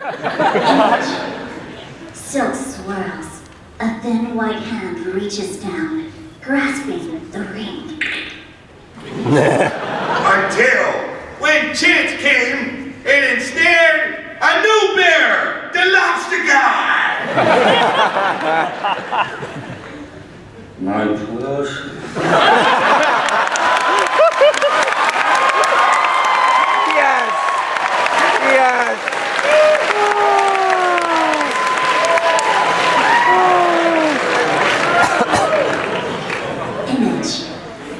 Image. Silk swirls. A thin white hand reaches down, grasping the ring. Until when chance came and ensnared a new bear, the lobster guy. My precious. Yes! Yes! Image.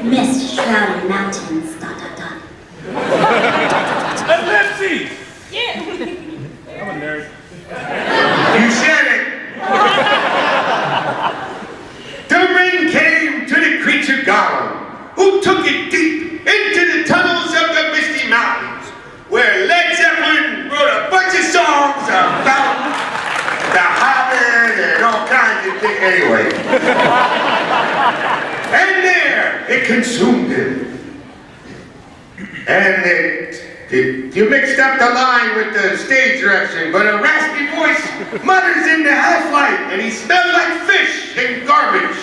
Mist shrouded mountains. ... Ellipses! Yeah. I'm a nerd. You said it! The ring came to the creature Gollum, who took it deep into the tunnels of the Misty Mountains, where Led Zeppelin wrote a bunch of songs about the Hobbit and all kinds of things anyway. And there, it consumed him. And you mixed up the line with the stage direction, but a raspy voice mutters in the half-light, and he smells like fish and garbage.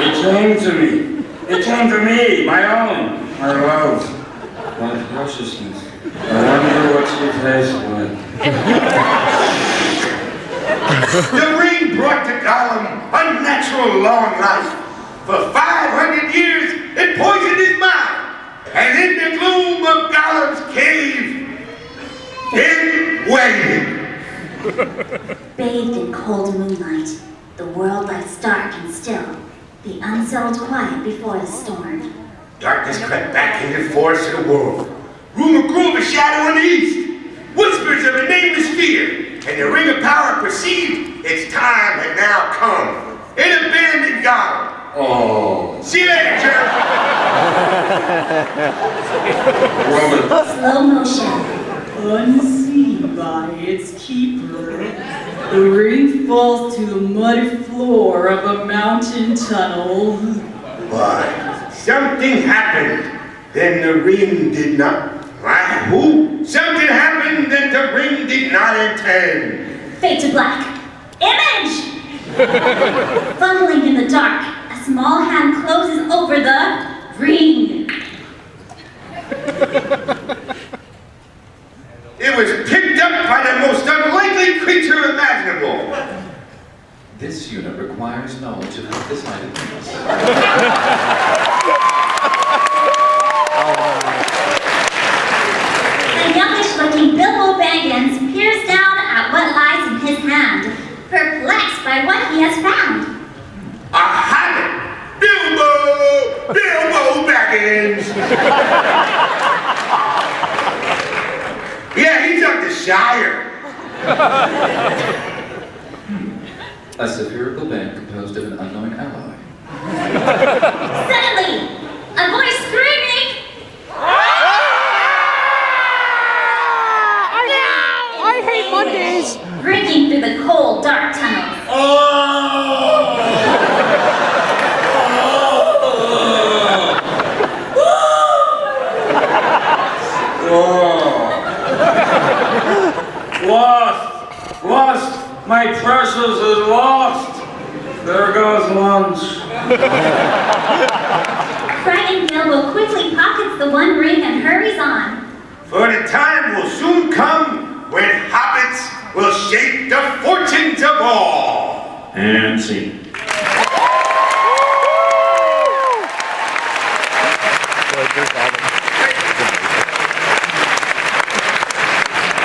It came to me. It came to me, my own, my love, my preciousness. I wonder what she tastes like. The ring brought to Gollum unnatural long life. For 500 years, it poisoned his mind. And in the gloom of Gollum's cave, it waited. Bathed in cold moonlight, the world lies dark and still, the unsettled quiet before the storm. Darkness crept back into the forest of the world. Rumor grew of a shadow in the east. Whispers of a nameless fear. And the ring of power perceived its time had now come. It abandoned Gollum. Oh. See you later, jerk. Slow motion. Unseen by its keeper, the ring falls to the muddy floor of a mountain tunnel. But something happened. Then the ring did not. Who? Something happened that the ring did not intend. Fade to black. Image! Fumbling in the dark, a small hand closes over the ring. It was picked up by the most unlikely creature imaginable. This unit requires knowledge of this item. A youngish-looking Bilbo Baggins peers down at what lies in his hand, perplexed by what he has found. A hobbit! Bilbo Baggins! Yeah, he's up the Shire. A spherical band composed of an unknown ally. Suddenly, a voice screaming, I hate Mondays! breaking through the cold, dark tunnels. Lost! My precious is lost! There goes lunch. Frightened Bilbo quickly pockets the one ring and hurries on. For the time will soon come when hobbits will shape the fortunes of all. And see.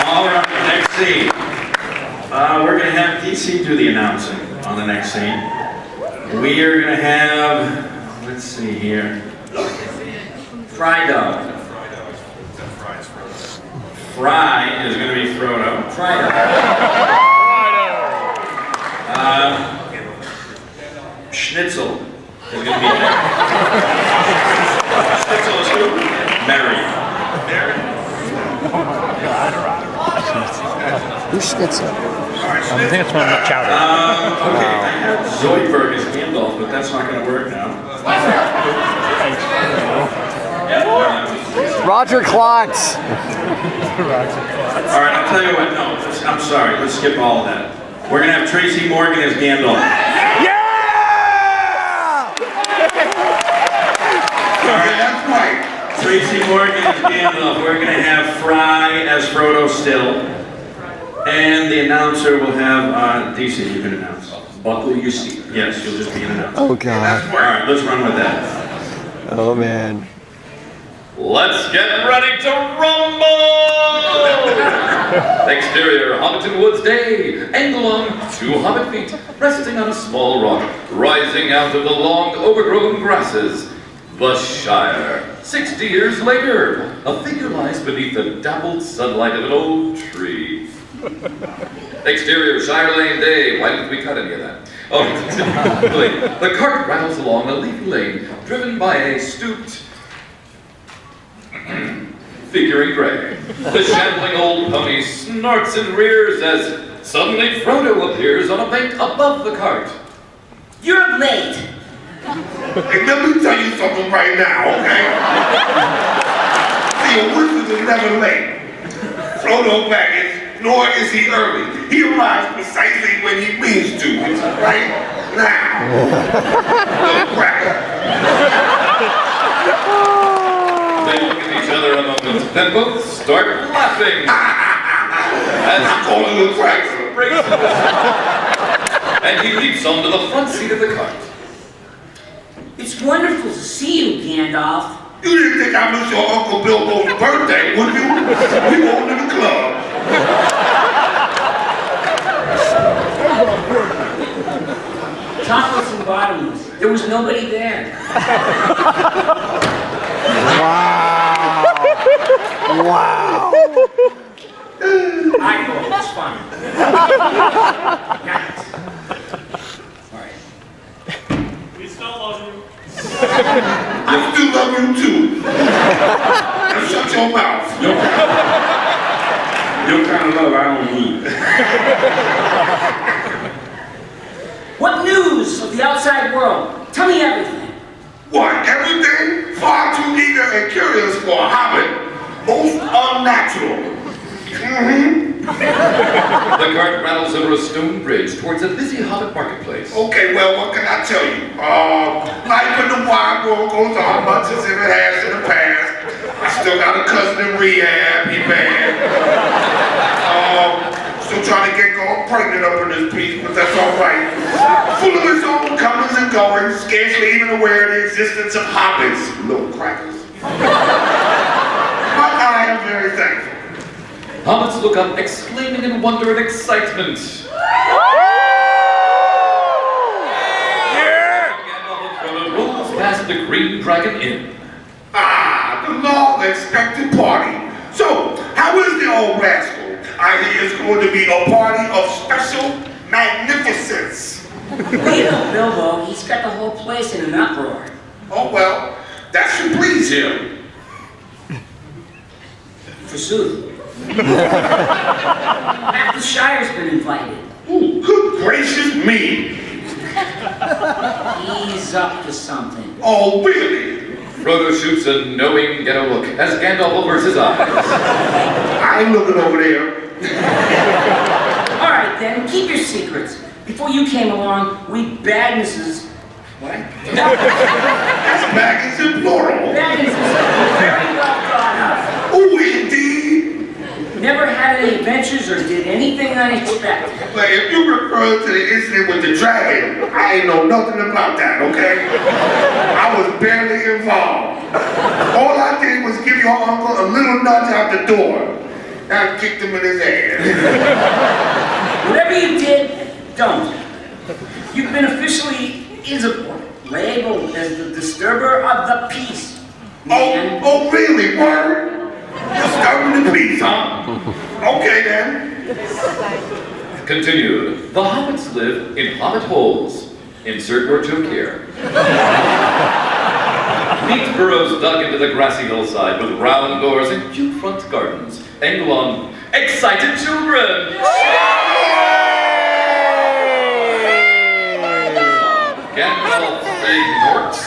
All right, next scene. We're going to have DC do the announcing on the next scene. We are going to have, let's see here, Frydo. Fry is going to be Frodo. Frydo. Schnitzel is going to be there. Schnitzel is who? Mary. Mary? Who's Schnitzel? I think it's one of chowder. Okay, I have Zoidberg as Gandalf, but that's not going to work now. Roger Klotz. All right, I'll tell you what, no, I'm sorry, let's skip all of that. We're gonna have Tracy Morgan as Gandalf. Yeah! All right, that's right. Tracy Morgan as Gandalf. We're gonna have Fry as Frodo still. And the announcer will have, DC, you can announce. Buckle your seat. Yes, you'll just be an announcer. Oh God. All right, let's run with that. Oh man. Let's get ready to rumble! Exterior, Hobbiton Woods Day. Angle on 2 hobbit feet, resting on a small rock, rising out of the long, overgrown grasses. The Shire. 60 years later, a figure lies beneath the dappled sunlight of an old tree. Exterior, Shire Lane Day. Why didn't we cut any of that? Oh, the cart rattles along a leafy lane, driven by a stooped figure in gray. The shambling old pony snorts and rears as suddenly Frodo appears on a bank above the cart. You're late. Hey, let me tell you something right now, okay? See, a wizard is never late. Frodo Baggins, nor is he early. He arrives precisely when he means to, which is right now. Little cracker. They look at each other a moment, then both start laughing. As Call him a cracker. breaks into song, and he leaps onto the front seat of the cart. It's wonderful to see you, Gandalf. You didn't think I missed your Uncle Bilbo's birthday, would you? We going to the club. Topless and bottomless. There was nobody there. Wow. Wow. I know, it's fine. Guys. All right. I still love you too. Now shut your mouth. Your kind of love I don't need. What news of the outside world? Tell me everything. What, everything? Far too eager and curious for a hobbit. Most unnatural. The cart rattles over a stone bridge towards a busy hobbit marketplace. Okay, well, what can I tell you? Life in the wild world goes on much as if it has in the past. I still got a cousin in rehab, he bad. Still trying to get girl pregnant up in this piece, but that's all right. Full of his own comings and goings, scarcely even aware of the existence of hobbits, little crackers. But I am very thankful. Hobbits look up, exclaiming in wonder and excitement. Gandalf and Frodo rolls past the Green Dragon Inn. Ah, the long-expected party. So, how is the old rascal? I hear it's going to be a party of special magnificence. Leave him, Bilbo. He's got the whole place in an uproar. Oh, well, that should please him. Forsooth. Half the Shire's been invited. Ooh, good gracious me. He's up to something. Oh, really? Frodo shoots a knowing ghetto look as Gandalf avers his eyes. I ain't looking over there. All right, then, keep your secrets. Before you came along, we Bagnesses... What? That's Baggins in plural. Bagnesses were very well thought Oh, indeed. of. Never had any adventures or did anything unexpected. But if you refer to the incident with the dragon, I ain't know nothing about that, okay? I was barely involved. All I did was give your uncle a little nudge out the door. I kicked him in his ass. Whatever you did, don't. You've been officially labeled as the disturber of the peace. Man. Oh, really, word? Disturbing the peace, huh? Okay, then. Continued. The hobbits live in hobbit holes. Insert your joke here. Neat burrows dug into the grassy hillside with round doors and cute front gardens. Angle on excited children. Gandalf ignorts.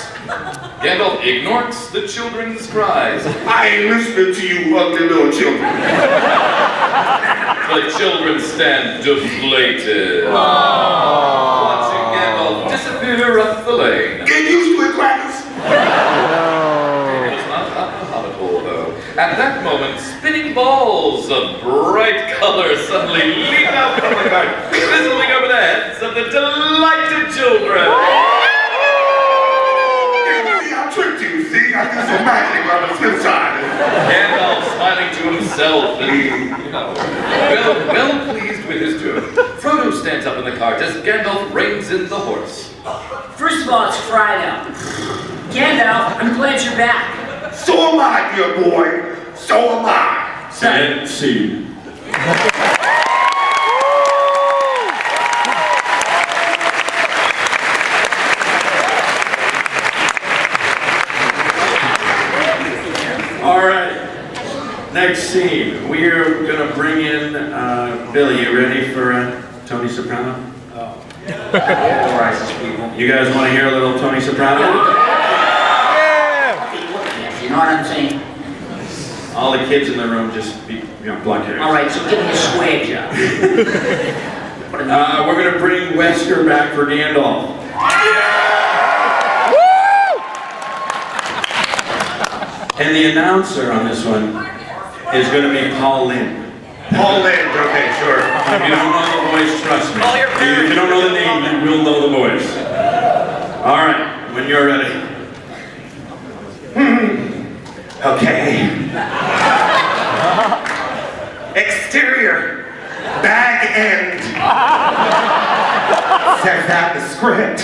Gandalf ignores the children's cries. I ain't listening to you ugly little children. The children stand deflated. Watching Gandalf disappear up the lane. Get used to it, Gladys. It was not up the hobbit hole, though. At that moment, spinning balls of bright color suddenly leap out from the garden, fizzling over the heads of the delighted children. See, I tricked you, see? I did some magic on the flip side. Gandalf smiling to himself and, well pleased with his doing. Frodo stands up in the cart as Gandalf reins in the horse. First of all, it's fried out. Gandalf, I'm glad you're back. So am I, dear boy. So am I. Set scene. All right. Next scene. We're gonna bring in Billy. You ready for Tony Soprano? You guys want to hear a little Tony Soprano? You know what I'm saying? All the kids in the room just block your ears. All right, so give me a square job. We're gonna bring Wesker back for Gandalf. And the announcer on this one is gonna be Paul Lynde. Paul Lynde, okay, sure. If you don't know the voice, trust me. If you don't know the name, you will know the voice. All right, when you're ready. Okay. Exterior, bag end. Says that in the script.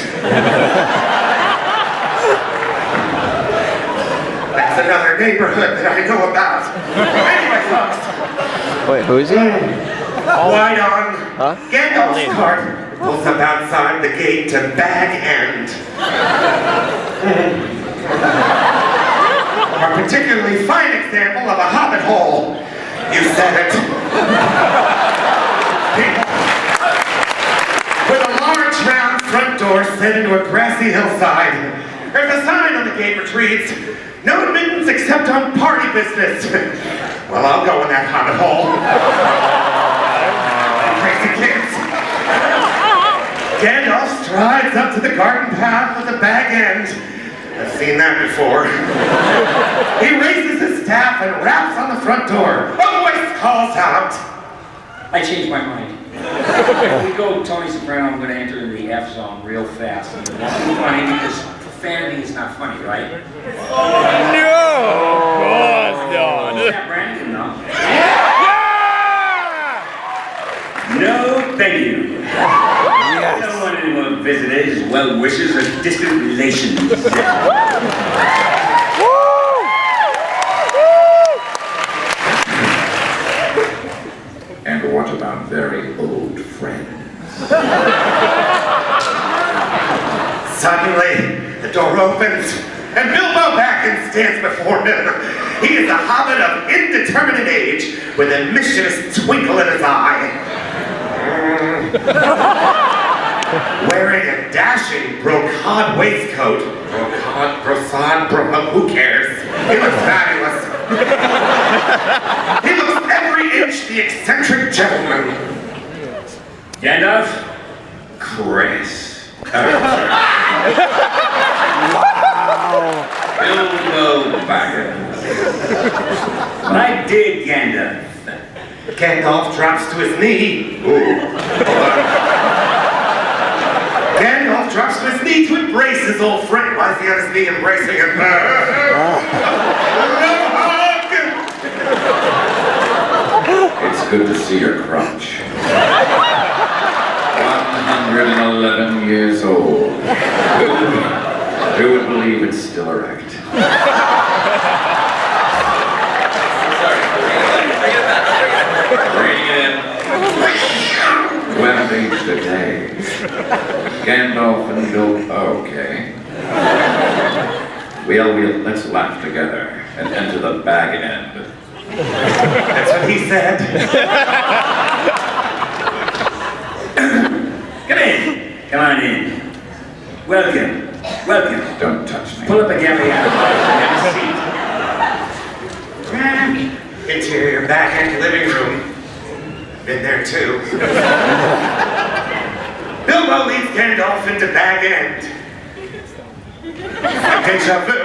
That's another neighborhood that I know about. Anyway, folks. Wait, who is he? Wide on. Huh? Gandalf's cart pulls up outside the gate to bag end. A particularly fine example of a hobbit hole. You said it. With a large round front door set into a grassy hillside, there's a sign on the gate which reads, "No admittance except on party business." Well, I'll go in that hobbit hole. Crazy kids. Gandalf strides up to the garden path with a bag end. I've seen that before. He raises his staff and raps on the front door. A voice calls out. I changed my mind. If we go Tony Soprano, I'm going to enter into the F zone real fast. And it won't be funny because profanity is not funny, right? No! Is that Brandon, no? No, thank you. I don't want any more visitors, well wishers, or distant relations. And what about very old friends? Suddenly, the door opens, and Bilbo Baggins stands before him. He is a hobbit of indeterminate age, with a mischievous twinkle in his eye. Wearing a dashing brocade waistcoat. Who cares? He looks fabulous. He looks every inch the eccentric gentleman. Gandalf? Chris. Bilbo Baggins. I did Gandalf. Gandalf drops to his knee. Ooh. Gandalf drops to his knee to embrace his old friend. Why is he on his knee embracing him? No hug! It's good to see your crotch. 111 years old. Who would believe it's still erect? Bring it in. Well aged a day. Gandalf and Bilbo. Okay. Well, let's laugh together and enter the bag end. That's what he said. Come in. Come on in. Welcome. Welcome. Don't touch me. Pull up a galley and have a seat. Interior back end living room. Been there too. Bilbo leads Gandalf into Bag End. Deja vu.